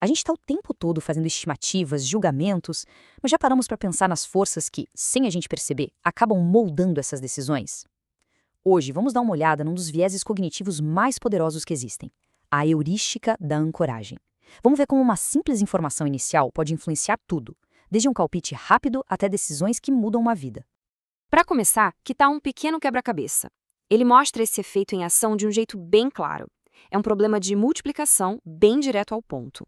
A gente está o tempo todo fazendo estimativas, julgamentos, mas já paramos para pensar nas forças que, sem a gente perceber, acabam moldando essas decisões? Hoje, vamos dar uma olhada num dos vieses cognitivos mais poderosos que existem, a heurística da ancoragem. Vamos ver como uma simples informação inicial pode influenciar tudo, desde um palpite rápido até decisões que mudam uma vida. Para começar, que tal um pequeno quebra-cabeça? Ele mostra esse efeito em ação de um jeito bem claro. É um problema de multiplicação bem direto ao ponto.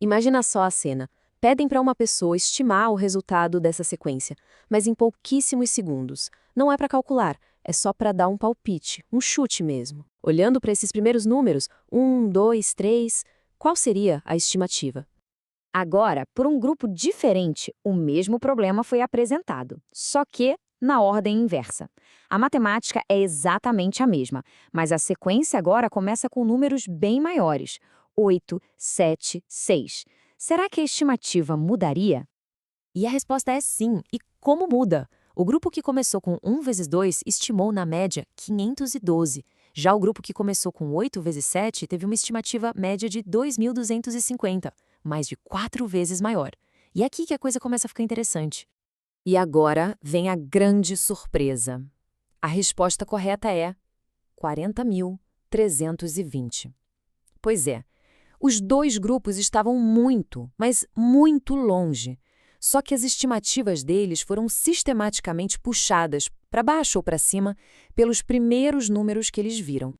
Imagina só a cena. Pedem para uma pessoa estimar o resultado dessa sequência, mas em pouquíssimos segundos. Não é para calcular, é só para dar um palpite, um chute mesmo. Olhando para esses primeiros números, 1, 2, 3, qual seria a estimativa? Agora, por um grupo diferente, o mesmo problema foi apresentado, só que na ordem inversa. A matemática é exatamente a mesma, mas a sequência agora começa com números bem maiores: 8, 7, 6. Será que a estimativa mudaria? E a resposta é sim. E como muda? O grupo que começou com 1 vezes 2 estimou, na média, 512. Já o grupo que começou com 8 vezes 7 teve uma estimativa média de 2.250, mais de 4 vezes maior. E é aqui que a coisa começa a ficar interessante. E agora vem a grande surpresa. A resposta correta é 40.320. Pois é, os dois grupos estavam muito, mas muito longe. Só que as estimativas deles foram sistematicamente puxadas para baixo ou para cima pelos primeiros números que eles viram.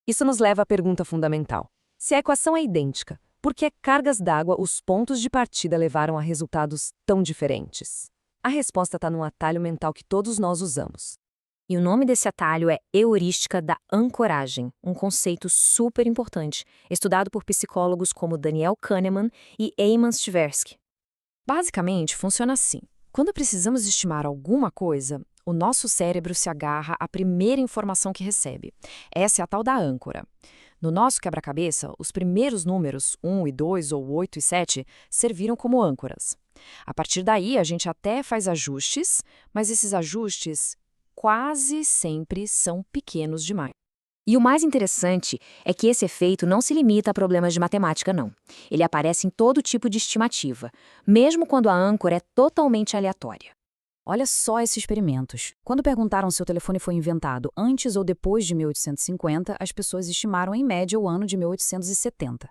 Isso nos leva à pergunta fundamental. Se a equação é idêntica, por que cargas d'água os pontos de partida levaram a resultados tão diferentes? A resposta está no atalho mental que todos nós usamos. E o nome desse atalho é heurística da ancoragem, um conceito super importante, estudado por psicólogos como Daniel Kahneman e Amos Tversky. Basicamente, funciona assim. Quando precisamos estimar alguma coisa, o nosso cérebro se agarra à primeira informação que recebe. Essa é a tal da âncora. No nosso quebra-cabeça, os primeiros números, 1 e 2 ou 8 e 7, serviram como âncoras. A partir daí, a gente até faz ajustes, mas esses ajustes quase sempre são pequenos demais. E o mais interessante é que esse efeito não se limita a problemas de matemática, não. Ele aparece em todo tipo de estimativa, mesmo quando a âncora é totalmente aleatória. Olha só esses experimentos. Quando perguntaram se o telefone foi inventado antes ou depois de 1850, as pessoas estimaram em média o ano de 1870.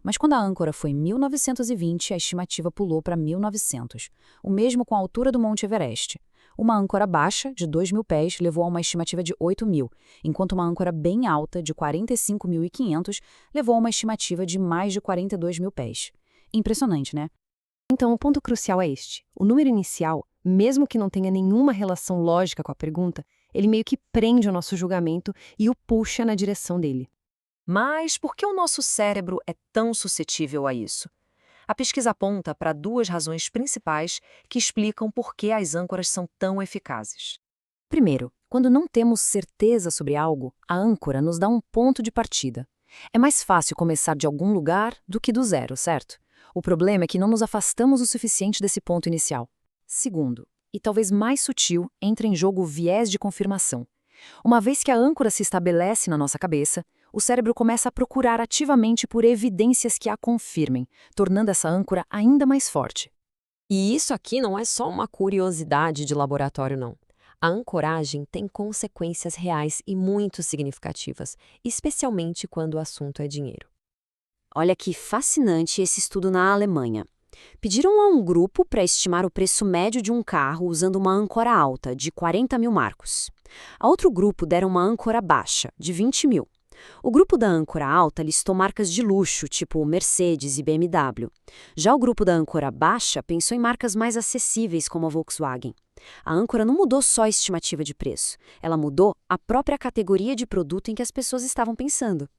Mas quando a âncora foi 1920, a estimativa pulou para 1900. O mesmo com a altura do Monte Everest. Uma âncora baixa, de 2.000 pés, levou a uma estimativa de 8.000, enquanto uma âncora bem alta, de 45.500, levou a uma estimativa de mais de 42.000 pés. Impressionante, né? Então, o ponto crucial é este. O número inicial, mesmo que não tenha nenhuma relação lógica com a pergunta, ele meio que prende o nosso julgamento e o puxa na direção dele. Mas por que o nosso cérebro é tão suscetível a isso? A pesquisa aponta para duas razões principais que explicam por que as âncoras são tão eficazes. Primeiro, quando não temos certeza sobre algo, a âncora nos dá um ponto de partida. É mais fácil começar de algum lugar do que do zero, certo? O problema é que não nos afastamos o suficiente desse ponto inicial. Segundo, e talvez mais sutil, entra em jogo o viés de confirmação. Uma vez que a âncora se estabelece na nossa cabeça, o cérebro começa a procurar ativamente por evidências que a confirmem, tornando essa âncora ainda mais forte. E isso aqui não é só uma curiosidade de laboratório, não. A ancoragem tem consequências reais e muito significativas, especialmente quando o assunto é dinheiro. Olha que fascinante esse estudo na Alemanha. Pediram a um grupo para estimar o preço médio de um carro usando uma âncora alta, de 40.000 marcos. A outro grupo deram uma âncora baixa, de 20.000. O grupo da âncora alta listou marcas de luxo, tipo Mercedes e BMW. Já o grupo da âncora baixa pensou em marcas mais acessíveis, como a Volkswagen. A âncora não mudou só a estimativa de preço, ela mudou a própria categoria de produto em que as pessoas estavam pensando.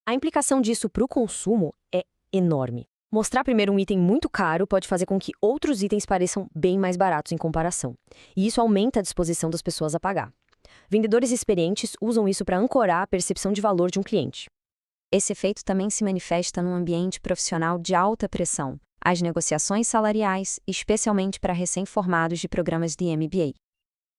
A implicação disso para o consumo é enorme. Mostrar primeiro um item muito caro pode fazer com que outros itens pareçam bem mais baratos em comparação. E isso aumenta a disposição das pessoas a pagar. Vendedores experientes usam isso para ancorar a percepção de valor de um cliente. Esse efeito também se manifesta num ambiente profissional de alta pressão, as negociações salariais, especialmente para recém-formados de programas de MBA.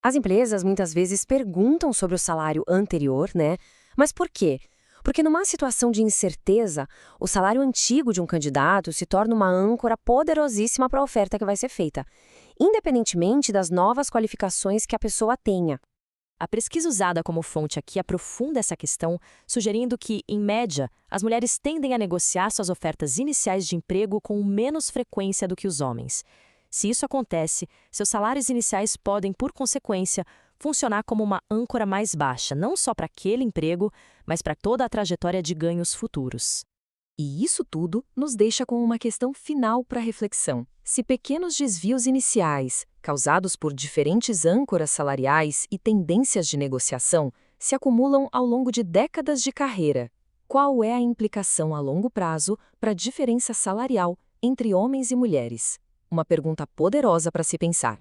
As empresas muitas vezes perguntam sobre o salário anterior, né? Mas por quê? Porque numa situação de incerteza, o salário antigo de um candidato se torna uma âncora poderosíssima para a oferta que vai ser feita, independentemente das novas qualificações que a pessoa tenha. A pesquisa usada como fonte aqui aprofunda essa questão, sugerindo que, em média, as mulheres tendem a negociar suas ofertas iniciais de emprego com menos frequência do que os homens. Se isso acontece, seus salários iniciais podem, por consequência, funcionar como uma âncora mais baixa, não só para aquele emprego, mas para toda a trajetória de ganhos futuros. E isso tudo nos deixa com uma questão final para reflexão. Se pequenos desvios iniciais, causados por diferentes âncoras salariais e tendências de negociação, se acumulam ao longo de décadas de carreira, qual é a implicação a longo prazo para a diferença salarial entre homens e mulheres? Uma pergunta poderosa para se pensar.